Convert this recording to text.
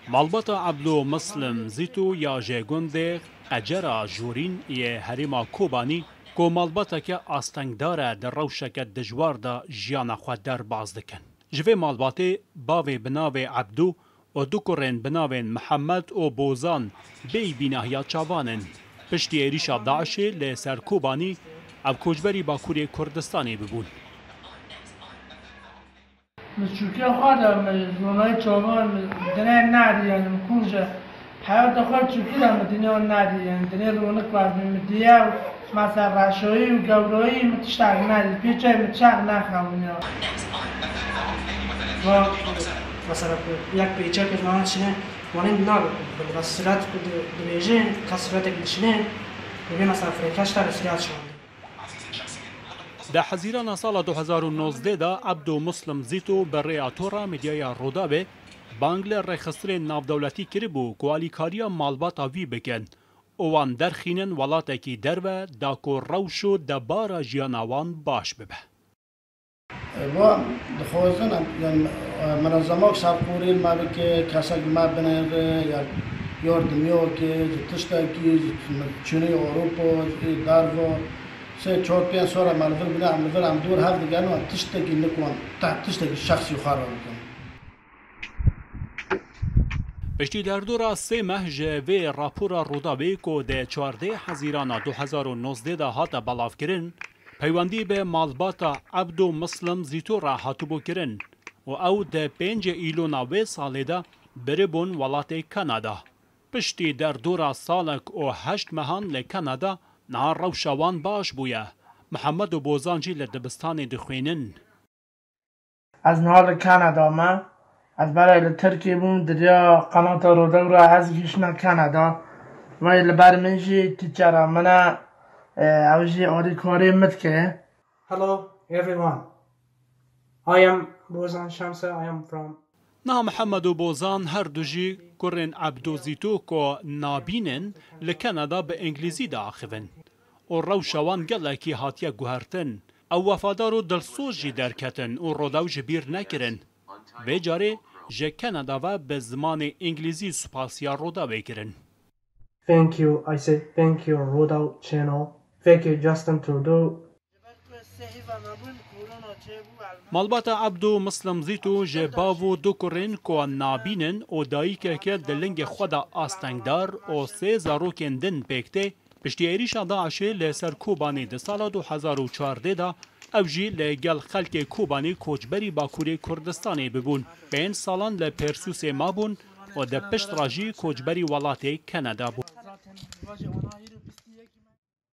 مالباتا عبدو مسلم زیتو یا جگنده قجرا جورین یه هریما کوبانی کو مالباتا که آستنگداره در روشک دجوار دا جیانا خود در باز دکن. جوه مالباته باوی بناوی عبدو و دو کرن بناوی محمد و بوزان بی بیناهیا چاوانن. پشتی ایریشا داعشی لسر کوبانی او کوچبری باکوری کردستانی ببون. مشروطی خواهد زونای چوبان دنیا نادی یعنی مکونجا حیات خود چوکی دام دنیا نادی یعنی دنیا رونق وارد مدیا مثلا رشایی و گورویی متشتاق نادی پیچه متشاق نخوانیا و مثلا یک پیچه که جوان شنه وانیم نابود بل صورت کد دویجه کسرت کدشنه ببین مثلا فریکش تا رسیات شده. در حزیران سال 2019 دا عبدو مسلم زیتو برای اتورا میدیای رودابه بانگل رخصتر نافدولتی کربو کوالیکاریا مالباتا وی بکن اوان درخینن ولاتکی درو داکو روشو دبارا جیانوان باش ببه. و دخوازن یعنی منظمات سرقوری ما بکه کسایی ما بنر یا یاردمیو که تشتکی چینی اروپا دارو سه چهار پنج سال مالفر بنا مالفر هم دور هفت دیگر نه تشتکی نکوان تشتکی شخصی خارج میکنه. پشتی در دورا سه ماه جوه راپورا رودابه کو ده 14 حزیران 2019 دا هاتا بلاف کرن پیوندی به مالباتا عبدو مسلم زیتو را هاتوبو کرن و او ده 5 ایلونا و ساله دا بره بون ولات کانادا. پشتی در دورا سالک و 8 مهان لکانادا نهار روشوان باش بویا. محمد و بوزانجی لدبستان دخوینن. از نهار کانادا ما از برای ترکیه بون دریا قنات رودو را از کشنا کانادا و لبر منجی تجارا منا اوجی آری کاری متکه. Hello everyone. I am Bozan Shamsa. I am from. نه محمد و بوزان هر دوجی کرن عبدو زیتو کو نابینن لکانادا به انگلیزی دا آخوین. و روشوان گلکی هاتیا گوهرتن او وفادار و دلسوز در کتن و روداو جبیر نکرن. به جاره جه کانادا و به زمان انگلیزی سپاسیا رودا بکرن. Thank you. I say thank you Rodau channel. Thank you Justin Trudeau. مالباتا عبدو مسلم زیتو جه باو دو کرن کو نابینن و دایی که دلنگ خدا آستنگدار و سه زاروکن دن پکته پشتی ایریشا داعشی لسر کوبانی ده سال 2014 دا اوجی لگل خلک کوبانی کوچبری باکوری کردستانی ببون بین سالان لپرسوس ما بون و ده پشت راجی کوچبری ولات کانادا بون.